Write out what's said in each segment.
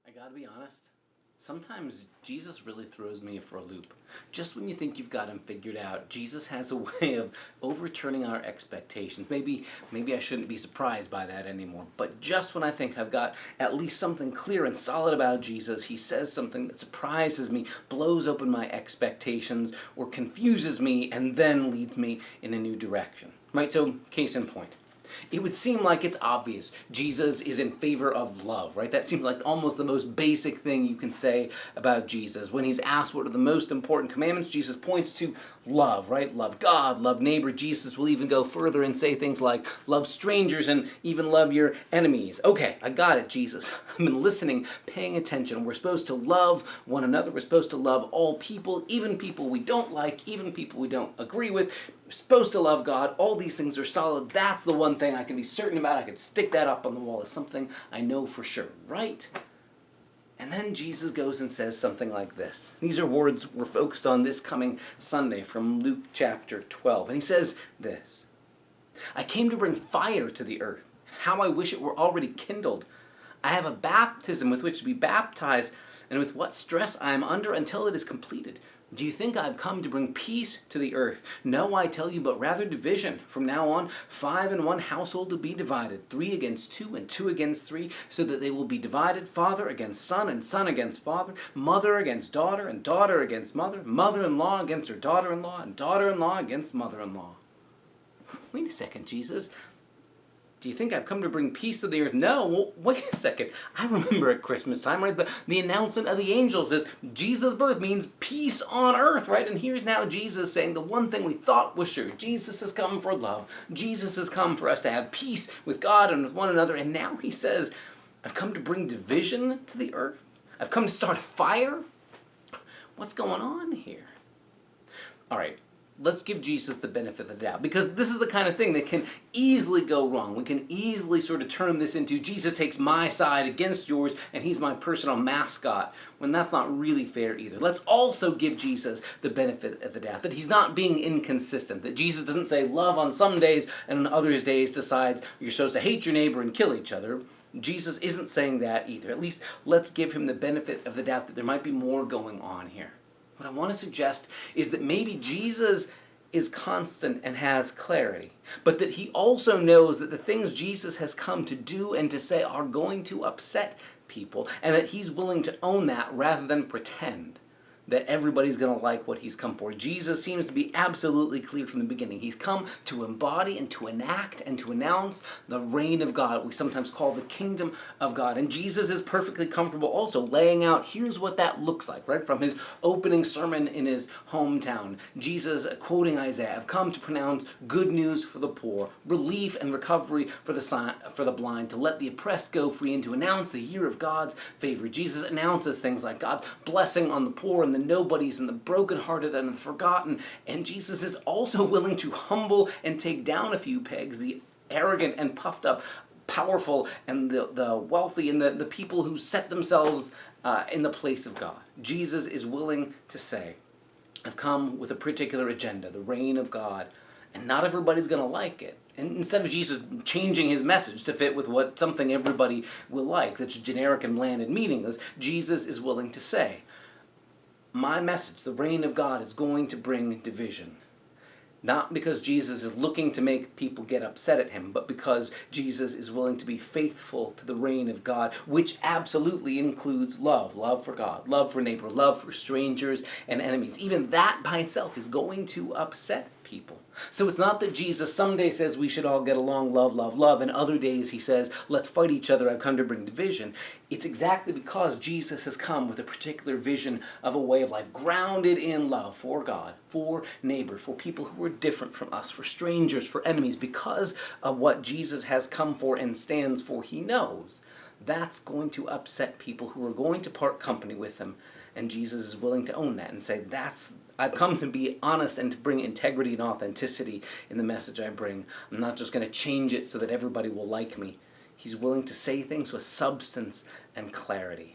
I gotta be honest. Sometimes Jesus really throws me for a loop. Just when you think you've got him figured out, Jesus has a way of overturning our expectations. Maybe I shouldn't be surprised by that anymore. But just when I think I've got at least something clear and solid about Jesus, he says something that surprises me, blows open my expectations, or confuses me, and then leads me in a new direction. Right? So, case in point. It would seem like it's obvious Jesus is in favor of love, right? That seems like almost the most basic thing you can say about Jesus. When he's asked what are the most important commandments, Jesus points to love, right? Love God, love neighbor. Jesus will even go further and say things like love strangers and even love your enemies. Okay, I got it, Jesus. I've been listening, paying attention. We're supposed to love one another. We're supposed to love all people, even people we don't like, even people we don't agree with. We're supposed to love God. All these things are solid. That's the one thing I can be certain about. I could stick that up on the wall as something I know for sure, right? And then Jesus goes and says something like this. These are words we're focused on this coming Sunday from Luke chapter 12. And he says this: I came to bring fire to the earth. How I wish it were already kindled. I have a baptism with which to be baptized, and with what stress I am under until it is completed. Do you think I have come to bring peace to the earth? No, I tell you, but rather division. From now on, 5 in one household will be divided, 3 against 2 and 2 against 3, so that they will be divided, father against son and son against father, mother against daughter and daughter against mother, mother-in-law against her daughter-in-law and daughter-in-law against mother-in-law. Wait a second, Jesus. Do you think I've come to bring peace to the earth? No, well, wait a second. I remember at Christmas time, right? The announcement of the angels is Jesus' birth means peace on earth, right? And here's now Jesus saying the one thing we thought was sure. Jesus has come for love. Jesus has come for us to have peace with God and with one another. And now he says, I've come to bring division to the earth. I've come to start a fire. What's going on here? All right. Let's give Jesus the benefit of the doubt, because this is the kind of thing that can easily go wrong. We can easily sort of turn this into Jesus takes my side against yours and he's my personal mascot, when that's not really fair either. Let's also give Jesus the benefit of the doubt, that he's not being inconsistent, that Jesus doesn't say love on some days and on other days decides you're supposed to hate your neighbor and kill each other. Jesus isn't saying that either. At least let's give him the benefit of the doubt that there might be more going on here. What I want to suggest is that maybe Jesus is constant and has clarity, but that he also knows that the things Jesus has come to do and to say are going to upset people, and that he's willing to own that rather than pretend that everybody's going to like what he's come for. Jesus seems to be absolutely clear from the beginning. He's come to embody and to enact and to announce the reign of God, what we sometimes call the kingdom of God. And Jesus is perfectly comfortable also laying out, here's what that looks like, right? From his opening sermon in his hometown. Jesus, quoting Isaiah, I've come to pronounce good news for the poor, relief and recovery for the blind, to let the oppressed go free, and to announce the year of God's favor. Jesus announces things like God's blessing on the poor and the nobodies and the brokenhearted and the forgotten. And Jesus is also willing to humble and take down a few pegs, the arrogant and puffed up, powerful and the wealthy and the people who set themselves in the place of God. Jesus is willing to say, I've come with a particular agenda, the reign of God, and not everybody's going to like it. And instead of Jesus changing his message to fit with what something everybody will like, that's generic and bland and meaningless, Jesus is willing to say, my message, the reign of God, is going to bring division. Not because Jesus is looking to make people get upset at him, but because Jesus is willing to be faithful to the reign of God, which absolutely includes love. Love for God, love for neighbor, love for strangers and enemies. Even that by itself is going to upset people. So it's not that Jesus someday says we should all get along, love, love, love, and other days he says, let's fight each other, I've come to bring division. It's exactly because Jesus has come with a particular vision of a way of life grounded in love for God, for neighbor, for people who are different from us, for strangers, for enemies. Because of what Jesus has come for and stands for, he knows that's going to upset people who are going to part company with him. And Jesus is willing to own that and say, I've come to be honest and to bring integrity and authenticity in the message I bring. I'm not just going to change it so that everybody will like me. He's willing to say things with substance and clarity.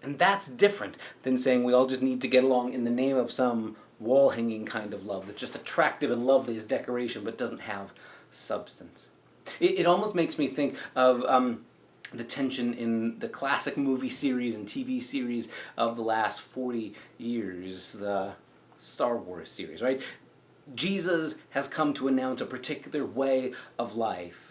And that's different than saying we all just need to get along in the name of some wall-hanging kind of love that's just attractive and lovely as decoration but doesn't have substance. It almost makes me think of the tension in the classic movie series and TV series of the last 40 years, the Star Wars series, right? Jesus has come to announce a particular way of life.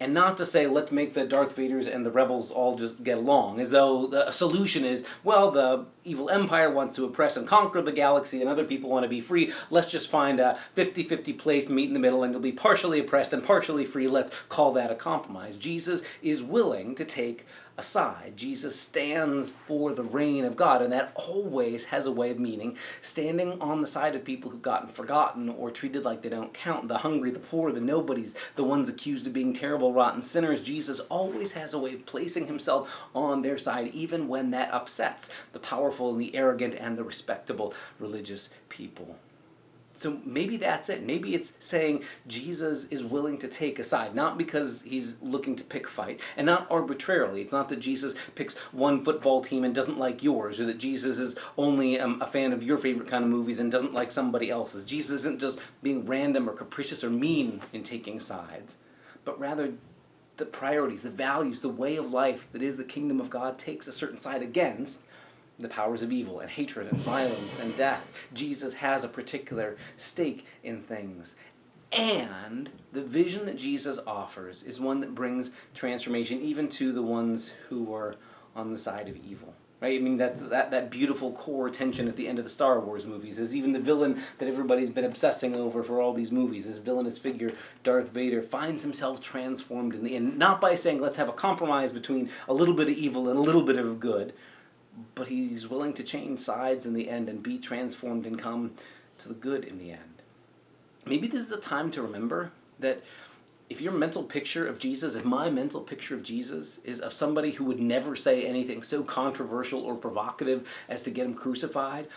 And not to say, let's make the Darth Vaders and the rebels all just get along, as though the solution is, well, the evil empire wants to oppress and conquer the galaxy and other people want to be free. Let's just find a 50-50 place, meet in the middle, and you'll be partially oppressed and partially free. Let's call that a compromise. Jesus is willing to take a side. Jesus stands for the reign of God, and that always has a way of meaning standing on the side of people who've gotten forgotten or treated like they don't count, the hungry, the poor, the nobodies, the ones accused of being terrible, rotten sinners. Jesus always has a way of placing himself on their side, even when that upsets the powerful and the arrogant and the respectable religious people. So maybe that's it. Maybe it's saying Jesus is willing to take a side, not because he's looking to pick fight, and not arbitrarily. It's not that Jesus picks one football team and doesn't like yours, or that Jesus is only a fan of your favorite kind of movies and doesn't like somebody else's. Jesus isn't just being random or capricious or mean in taking sides, but rather the priorities, the values, the way of life that is the kingdom of God takes a certain side against the powers of evil and hatred and violence and death. Jesus has a particular stake in things. And the vision that Jesus offers is one that brings transformation even to the ones who are on the side of evil. Right? I mean, that's that beautiful core tension at the end of the Star Wars movies is even the villain that everybody's been obsessing over for all these movies, this villainous figure, Darth Vader, finds himself transformed in the end, not by saying, let's have a compromise between a little bit of evil and a little bit of good, but he's willing to change sides in the end and be transformed and come to the good in the end. Maybe this is the time to remember that if your mental picture of Jesus, if my mental picture of Jesus is of somebody who would never say anything so controversial or provocative as to get him crucified,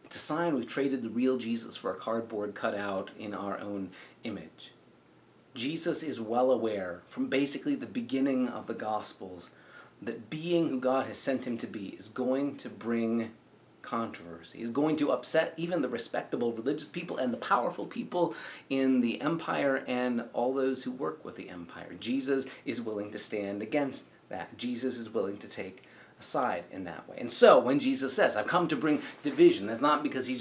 it's a sign we've traded the real Jesus for a cardboard cutout in our own image. Jesus is well aware from basically the beginning of the Gospels that being who God has sent him to be is going to bring controversy, is going to upset even the respectable religious people and the powerful people in the empire and all those who work with the empire. Jesus is willing to stand against that. Jesus is willing to take a side in that way. And so when Jesus says, I've come to bring division, that's not because he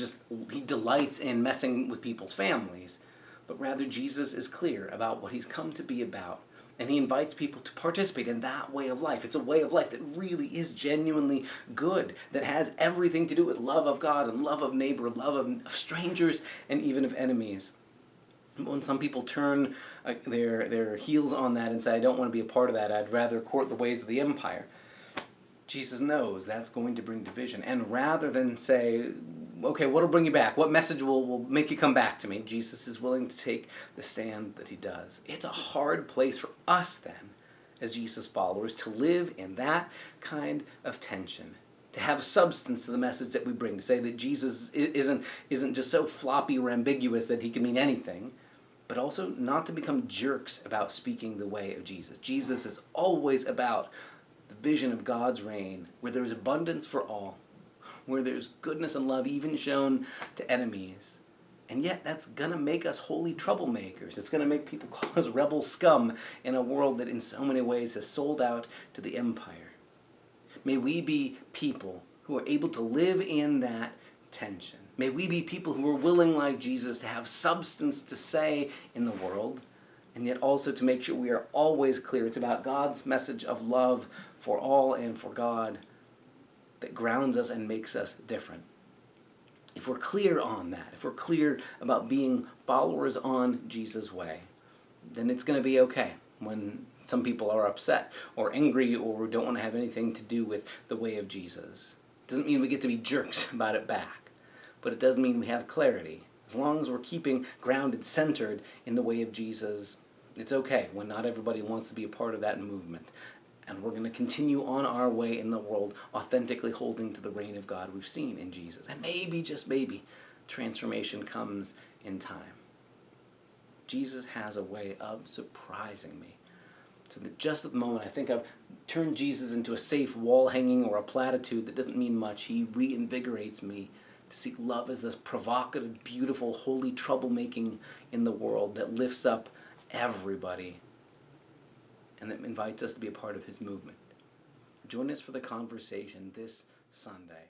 delights in messing with people's families, but rather Jesus is clear about what he's come to be about. And he invites people to participate in that way of life. It's a way of life that really is genuinely good, that has everything to do with love of God and love of neighbor, love of strangers, and even of enemies. When some people turn their heels on that and say, I don't want to be a part of that, I'd rather court the ways of the empire, Jesus knows that's going to bring division. And rather than say, okay, what will bring you back? What message will make you come back to me? Jesus is willing to take the stand that he does. It's a hard place for us then, as Jesus followers, to live in that kind of tension, to have substance to the message that we bring, to say that Jesus isn't just so floppy or ambiguous that he can mean anything, but also not to become jerks about speaking the way of Jesus. Jesus is always about the vision of God's reign, where there is abundance for all, where there's goodness and love even shown to enemies. And yet that's going to make us holy troublemakers. It's going to make people call us rebel scum in a world that in so many ways has sold out to the empire. May we be people who are able to live in that tension. May we be people who are willing, like Jesus, to have substance to say in the world, and yet also to make sure we are always clear. It's about God's message of love for all and for God that grounds us and makes us different. If we're clear on that, if we're clear about being followers on Jesus' way, then it's going to be okay when some people are upset or angry or don't want to have anything to do with the way of Jesus. It doesn't mean we get to be jerks about it back, but it does mean we have clarity. As long as we're keeping grounded, centered in the way of Jesus, it's okay when not everybody wants to be a part of that movement. And we're going to continue on our way in the world, authentically holding to the reign of God we've seen in Jesus. And maybe, just maybe, transformation comes in time. Jesus has a way of surprising me. So that just at the moment I think I've turned Jesus into a safe wall hanging or a platitude that doesn't mean much, he reinvigorates me to seek love as this provocative, beautiful, holy troublemaking in the world that lifts up everybody and that invites us to be a part of his movement. Join us for the conversation this Sunday.